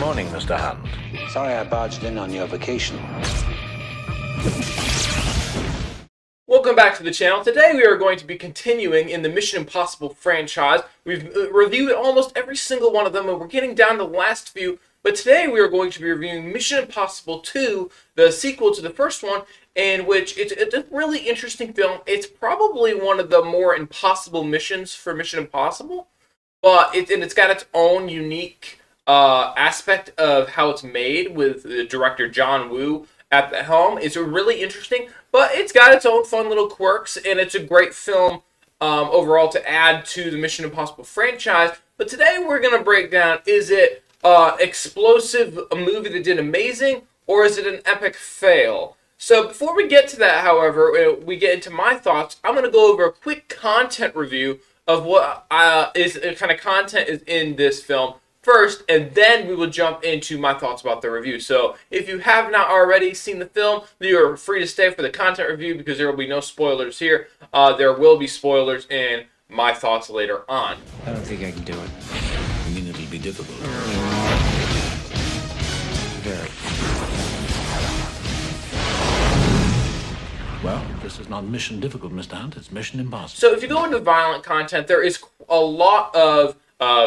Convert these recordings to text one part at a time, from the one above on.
morning, Mr. Hunt. Sorry I barged in on your vacation. Welcome back to the channel. Today we are going to be continuing in the Mission Impossible franchise. We've reviewed almost every single one of them, and we're getting down to the last few. But today we are going to be reviewing Mission Impossible 2, the sequel to the first one, in which it's a really interesting film. It's probably one of the more impossible missions for Mission Impossible, but it's got its own unique aspect of how it's made with the director John Woo at the helm. It's really interesting, but it's got its own fun little quirks, and it's a great film overall to add to the Mission Impossible franchise. But today we're going to break down, is it explosive, a movie that did amazing, or is it an epic fail? So before we get to that, however, we get into my thoughts, I'm going to go over a quick content review of what kind of content is in this film first, and then we will jump into my thoughts about the review. So if you have not already seen the film, you are free to stay for the content review because there will be no spoilers here. There will be spoilers in my thoughts later on. I don't think I can do it. I mean, it'll be difficult. Very. Well, this is not mission difficult, Mr. Hunt. It's mission impossible. So if you go into violent content, there is a lot of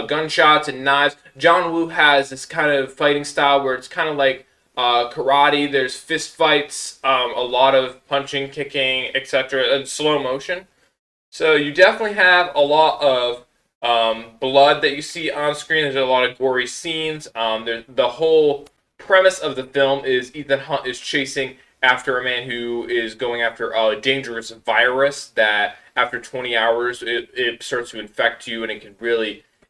gunshots and knives. John Woo has this kind of fighting style where it's kind of like karate. There's fist fights, a lot of punching, kicking, etc. in slow motion. So you definitely have a lot of blood that you see on screen. There's a lot of gory scenes. The whole premise of the film is Ethan Hunt is chasing after a man who is going after a dangerous virus that after 20 hours it starts to infect you, and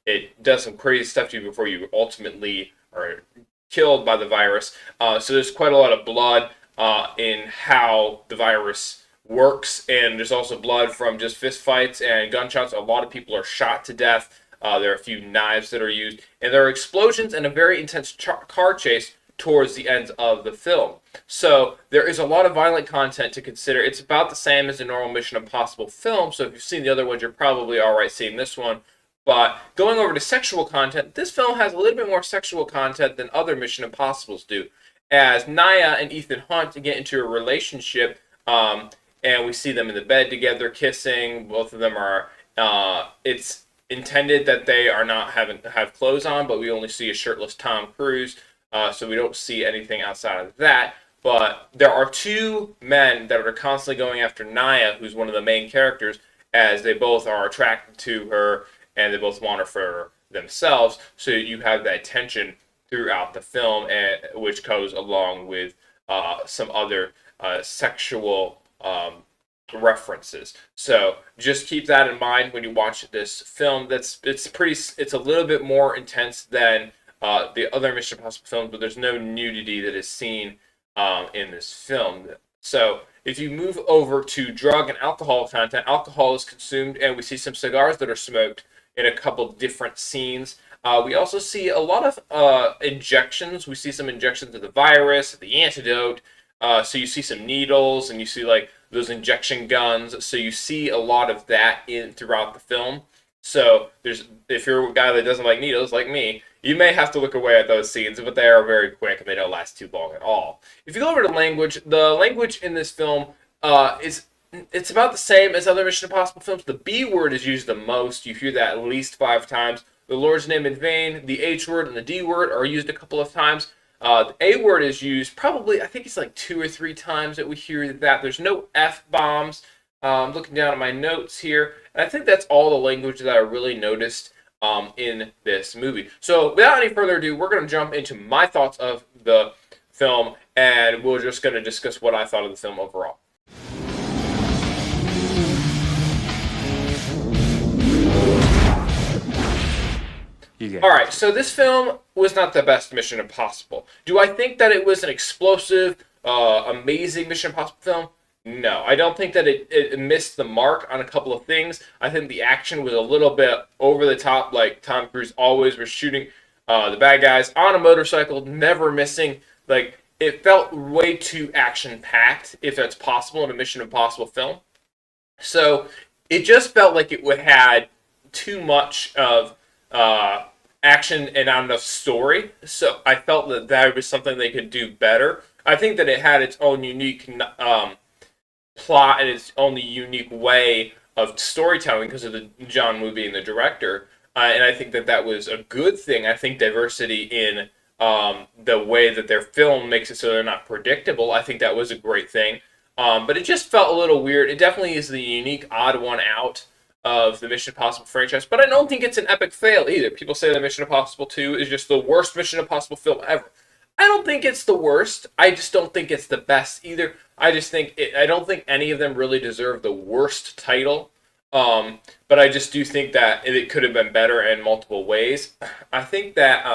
it does some crazy stuff to you before you ultimately are killed by the virus. So there's quite a lot of blood in how the virus works, and there's also blood from just fist fights and gunshots. A lot of people are shot to death. There are a few knives that are used, and there are explosions and a very intense car chase towards the end of the film. So there is a lot of violent content to consider. It's about the same as a normal Mission Impossible film, so if you've seen the other ones, you're probably alright seeing this one. But going over to sexual content, this film has a little bit more sexual content than other Mission Impossibles do, as Naya and Ethan Hunt get into a relationship, and we see them in the bed together kissing. Both of them are, it's intended that they are not have clothes on, but we only see a shirtless Tom Cruise. So we don't see anything outside of that. But there are two men that are constantly going after Naya, who's one of the main characters, as they both are attracted to her and they both want her for themselves. So you have that tension throughout the film, which goes along with some other sexual references. So just keep that in mind when you watch this film. It's a little bit more intense than the other Mission Impossible films, but there's no nudity that is seen in this film. So if you move over to drug and alcohol content, alcohol is consumed, and we see some cigars that are smoked in a couple different scenes. We also see a lot of injections. We see some injections of the virus, the antidote. So you see some needles, and you see like those injection guns. So you see a lot of that throughout the film. So if you're a guy that doesn't like needles, like me, you may have to look away at those scenes, but they are very quick and they don't last too long at all. If you go over to language, the language in this film it's about the same as other Mission Impossible films. The B word is used the most. You hear that at least 5 times. The Lord's name in vain, the H word, and the D word are used a couple of times. The A word is used probably, I think it's like 2 or 3 times that we hear that. There's no F-bombs. I'm looking down at my notes here, and I think that's all the language that I really noticed in this movie. So without any further ado, we're going to jump into my thoughts of the film, and we're just going to discuss what I thought of the film overall. Alright, so this film was not the best Mission Impossible. Do I think that it was an explosive, amazing Mission Impossible film? No, I don't think that it missed the mark on a couple of things. I think the action was a little bit over the top, like Tom Cruise always was shooting the bad guys on a motorcycle, never missing. Like, it felt way too action-packed, if that's possible in a Mission Impossible film. So, it just felt like it had too much of action and not enough story. So I felt that that was something they could do better. I think that it had its own unique plot and its own unique way of storytelling because of the John Woo being the director. And I think that that was a good thing. I think diversity in the way that their film makes it so they're not predictable, I think that was a great thing. But it just felt a little weird. It definitely is the unique odd one out of the Mission Impossible franchise, but I don't think it's an epic fail either. People say that Mission Impossible 2 is just the worst Mission Impossible film ever. I don't think it's the worst. I just don't think it's the best either. I don't think any of them really deserve the worst title. But I just do think that it could have been better in multiple ways. I think that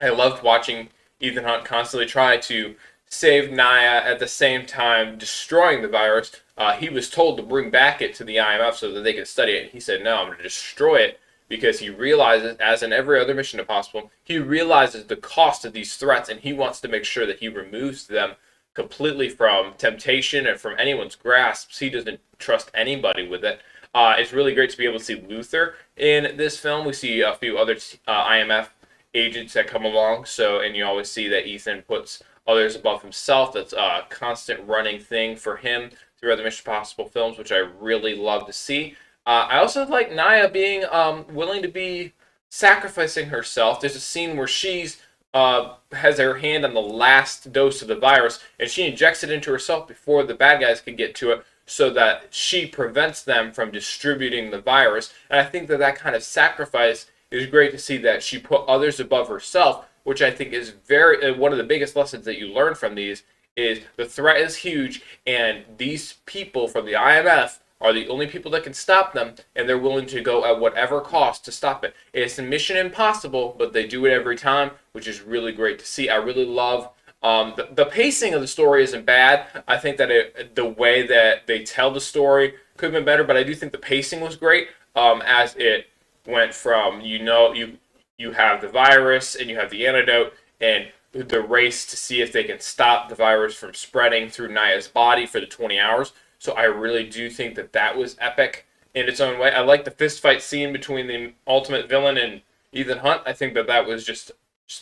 I loved watching Ethan Hunt constantly try to save Naya at the same time destroying the virus. He was told to bring back it to the IMF so that they could study it. And he said, no, I'm going to destroy it because he realizes, as in every other Mission Impossible, he realizes the cost of these threats and he wants to make sure that he removes them completely from temptation and from anyone's grasps. He doesn't trust anybody with it. It's really great to be able to see Luther in this film. We see a few other IMF agents that come along. And you always see that Ethan puts others above himself. That's a constant running thing for him throughout the Mission Impossible films, which I really love to see. I also like Naya being willing to be sacrificing herself. There's a scene where she's has her hand on the last dose of the virus, and she injects it into herself before the bad guys can get to it, so that she prevents them from distributing the virus. And I think that that kind of sacrifice is great to see, that she put others above herself, which I think is very one of the biggest lessons that you learn from these is the threat is huge, and these people from the IMF are the only people that can stop them, and they're willing to go at whatever cost to stop it. It's a mission impossible, but they do it every time, which is really great to see. I really love the pacing of the story isn't bad. I think that the way that they tell the story could have been better, but I do think the pacing was great as it went from, you have the virus and you have the antidote, and the race to see if they can stop the virus from spreading through Naya's body for the 20 hours. So I really do think that that was epic in its own way. I like the fist fight scene between the ultimate villain and Ethan Hunt. I think that that was just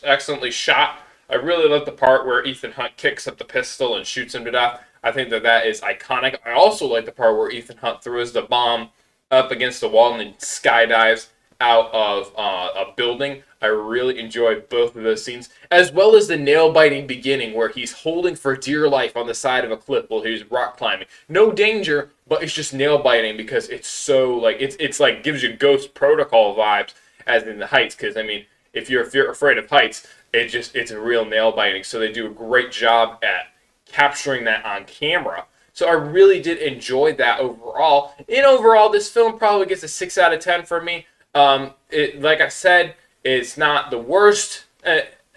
excellently shot. I really love the part where Ethan Hunt kicks up the pistol and shoots him to death. I think that that is iconic. I also like the part where Ethan Hunt throws the bomb up against the wall and then skydives out of a building. I really enjoy both of those scenes, as well as the nail-biting beginning where he's holding for dear life on the side of a cliff while he's rock climbing. No danger, but it's just nail-biting because it's so, like, it's like gives you Ghost Protocol vibes as in the heights, because, I mean, if you're afraid of heights, it's a real nail-biting. So they do a great job at capturing that on camera. So I really did enjoy that overall. Overall, this film probably gets a 6 out of 10 for me. Like I said, it's not the worst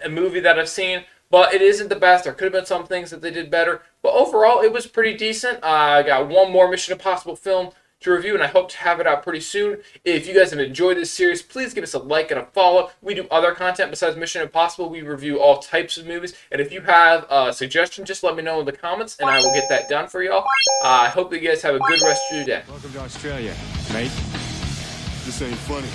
movie that I've seen, but it isn't the best. There could have been some things that they did better, but overall, it was pretty decent. I got one more Mission Impossible film to review, and I hope to have it out pretty soon. If you guys have enjoyed this series, please give us a like and a follow. We do other content besides Mission Impossible. We review all types of movies, and if you have a suggestion, just let me know in the comments, and I will get that done for y'all. I hope that you guys have a good rest of your day. Welcome to Australia, mate. This ain't funny.